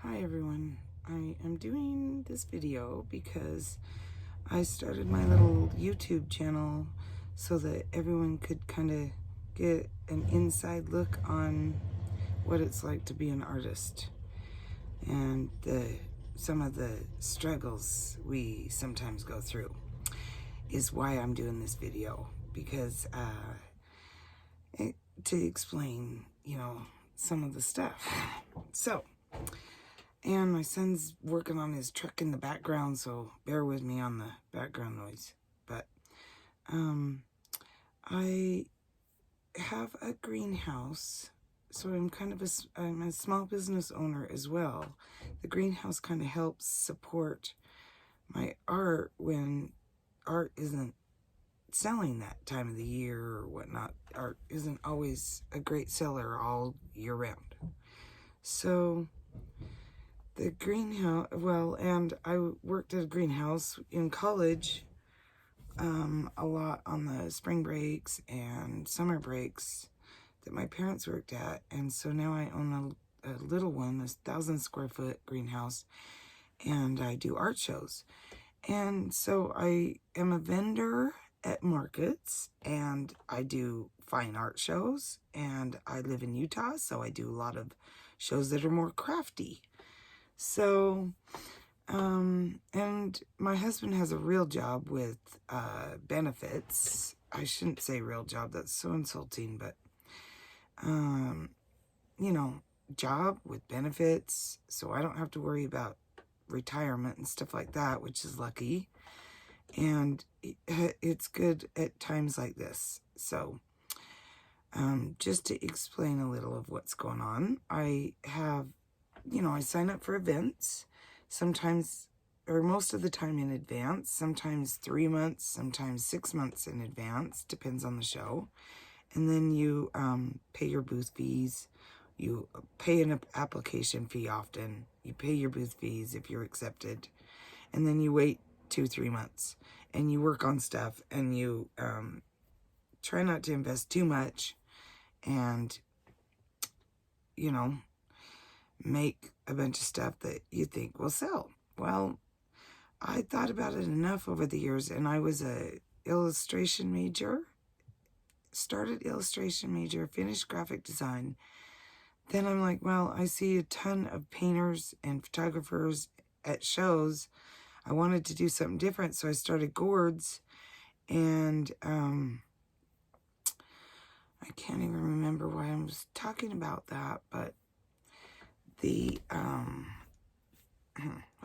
Hi everyone, I am doing this video because I started my little YouTube channel so that everyone could kind of get an inside look on what it's like to be an artist and some of the struggles we sometimes go through is why I'm doing this video, because to explain, some of the stuff. And my son's working on his truck in the background, so bear with me on the background noise. But I have a greenhouse, so I'm a small business owner as well. The greenhouse kind of helps support my art when art isn't selling that time of the year or whatnot. Art isn't always a great seller all year round. So the greenhouse, and I worked at a greenhouse in college a lot on the spring breaks and summer breaks that my parents worked at. And so now I own a little one, a 1,000-square-foot greenhouse, and I do art shows. And so I am a vendor at markets, and I do fine art shows, and I live in Utah, so I do a lot of shows that are more crafty. So, and my husband has a real job with benefits. I shouldn't say real job, that's so insulting, but, job with benefits, so I don't have to worry about retirement and stuff like that, which is lucky. And it's good at times like this. So, just to explain a little of what's going on, I have, I sign up for events, sometimes, or most of the time in advance, sometimes 3 months, sometimes 6 months in advance, depends on the show. And then you pay your booth fees. You pay an application fee often. You pay your booth fees if you're accepted. And then you wait 2-3 months and you work on stuff, and you try not to invest too much, and make a bunch of stuff that you think will sell. Well, I thought about it enough over the years, and I was a illustration major, started illustration major, finished graphic design. Then I'm like, well, I see a ton of painters and photographers at shows. I wanted to do something different, so I started Gourds, and I can't even remember why I was talking about that, but the,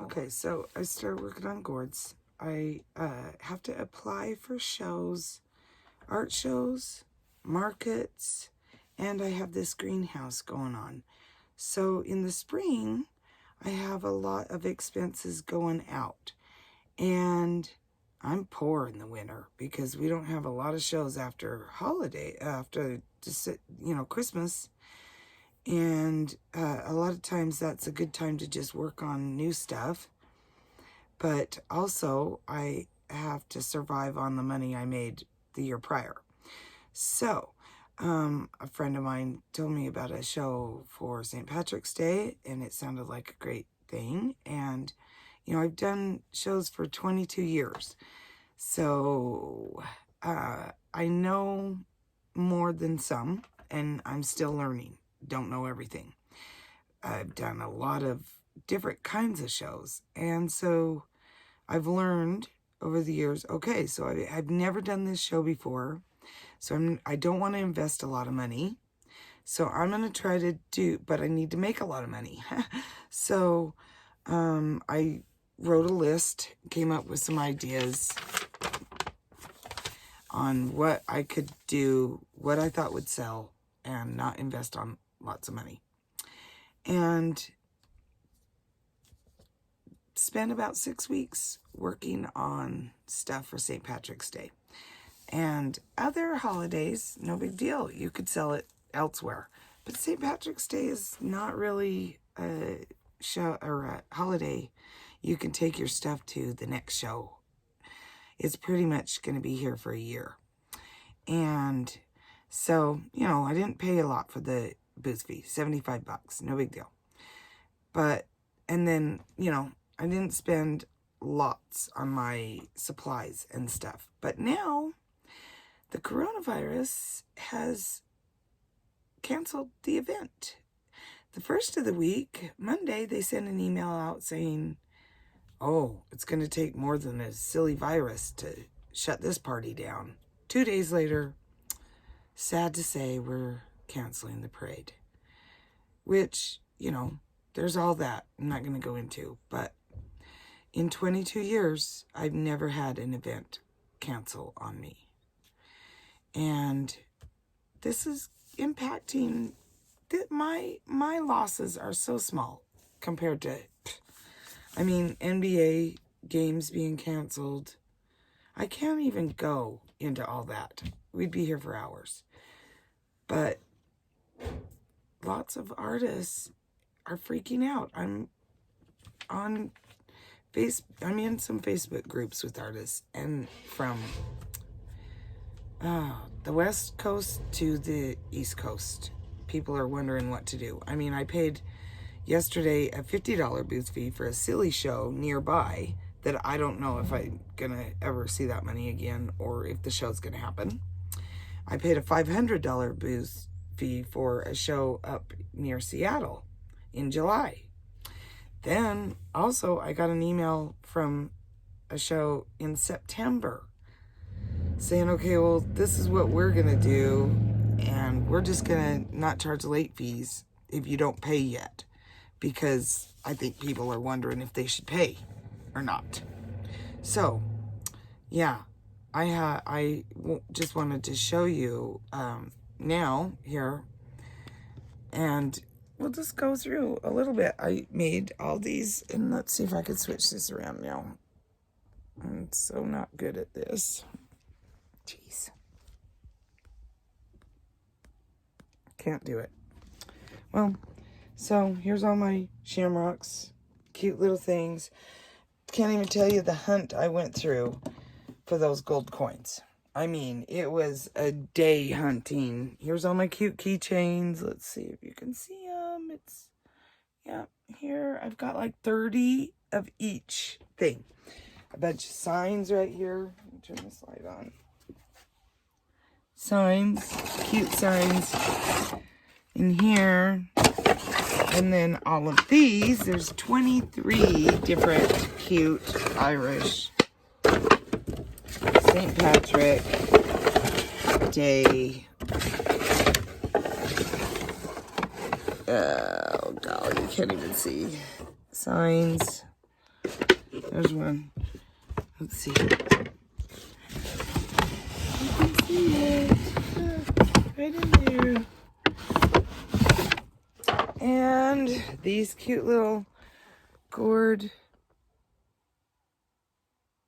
okay, so I started working on Gourds. I have to apply for shows, art shows, markets, and I have this greenhouse going on. So in the spring, I have a lot of expenses going out, and I'm poor in the winter because we don't have a lot of shows after Christmas. And a lot of times that's a good time to just work on new stuff. But also I have to survive on the money I made the year prior. So a friend of mine told me about a show for St. Patrick's Day, and it sounded like a great thing. And, I've done shows for 22 years. So I know more than some, and I'm still learning. Don't know everything. I've done a lot of different kinds of shows, and so I've learned over the years, okay, so I've never done this show before, so I don't want to invest a lot of money, so I'm going to try to do, but I need to make a lot of money. So I wrote a list, came up with some ideas on what I could do, what I thought would sell, and not invest on lots of money. And spent about 6 weeks working on stuff for St. Patrick's Day. And other holidays, no big deal. You could sell it elsewhere. But St. Patrick's Day is not really a show or a holiday you can take your stuff to the next show. It's pretty much going to be here for a year. And so, I didn't pay a lot for the booth fee, $75, no big deal. But And then, you know, I didn't spend lots on my supplies and stuff. But now the coronavirus has canceled the event. The first of the week, Monday, they sent an email out saying, oh, it's going to take more than a silly virus to shut this party down. 2 days later, sad to say, we're canceling the parade. Which, you know, there's all that I'm not going to go into. But in 22 years, I've never had an event cancel on me. And this is impacting that my losses are so small compared to, I mean, NBA games being canceled. I can't even go into all that. We'd be here for hours. But lots of artists are freaking out. I'm in some Facebook groups with artists, and from the West Coast to the East Coast, people are wondering what to do. I mean, I paid yesterday a $50 booth fee for a silly show nearby that I don't know if I'm gonna ever see that money again or if the show's gonna happen. I paid a $500 booth fee for a show up near Seattle in July. Then also I got an email from a show in September saying, okay, well, this is what we're gonna do, and we're just gonna not charge late fees if you don't pay yet, because I think people are wondering if they should pay or not. So yeah, I just wanted to show you now here, and we'll just go through a little bit. I made all these, and let's see if I can switch this around now. I'm so not good at this. Jeez. Can't do it. Well, so here's all my shamrocks. Cute little things. Can't even tell you the hunt I went through for those gold coins. I mean, it was a day hunting. Here's all my cute keychains. Let's see if you can see them. It's, yeah, here. I've got like 30 of each thing. A bunch of signs right here. Let me turn this light on. Signs, cute signs in here. And then all of these, there's 23 different cute Irish St. Patrick Day. Oh God, you can't even see. Signs. There's one. Let's see. You can see it. Right in there. And these cute little gourd.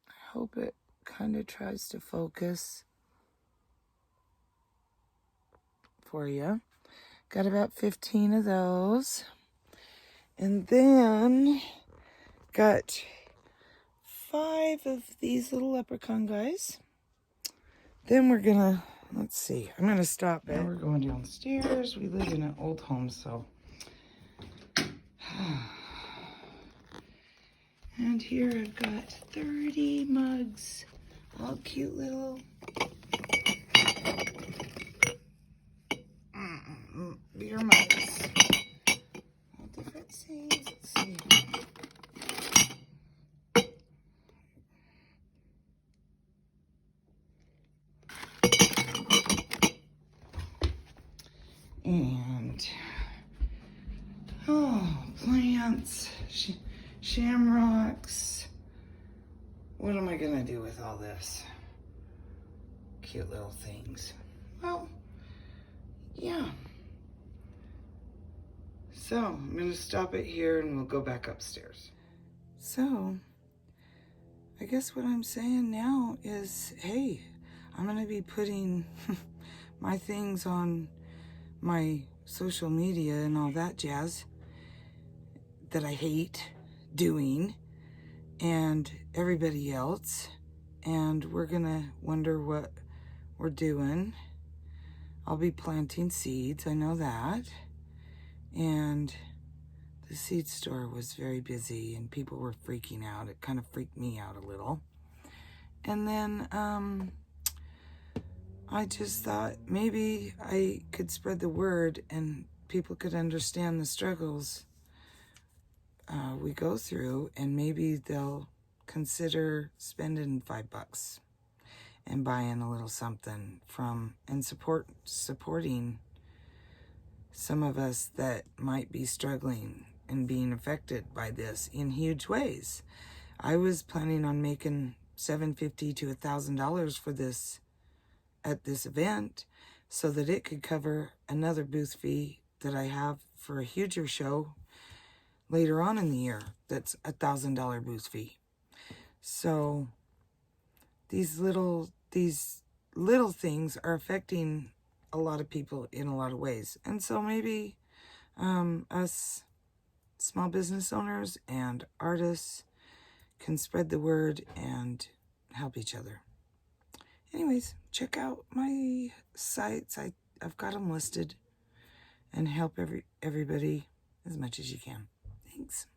I hope it kind of tries to focus for you. Got about 15 of those. And then got 5 of these little leprechaun guys. Then we're gonna, let's see, I'm gonna stop it. Now we're going downstairs. We live in an old home, so. And here I've got 30 mugs, all cute little beer mugs. All different things. Let's see. And plants, shamrocks. What am I gonna do with all this? Cute little things. Well, yeah. So I'm gonna stop it here and we'll go back upstairs. So I guess what I'm saying now is, hey, I'm gonna be putting my things on my social media and all that jazz that I hate doing, and everybody else, and we're gonna wonder what we're doing. I'll be planting seeds, I know that, and the seed store was very busy and people were freaking out. It kind of freaked me out a little. And then I just thought maybe I could spread the word and people could understand the struggles we go through, and maybe they'll consider spending $5 and buying a little something from, and supporting some of us that might be struggling and being affected by this in huge ways. I was planning on making $750 to $1,000 for this at this event, so that it could cover another booth fee that I have for a huger show later on in the year. That's $1,000 booth fee. So these little things are affecting a lot of people in a lot of ways. And so maybe us small business owners and artists can spread the word and help each other. Anyways, check out my sites. I've got them listed, and help everybody as much as you can. Thanks.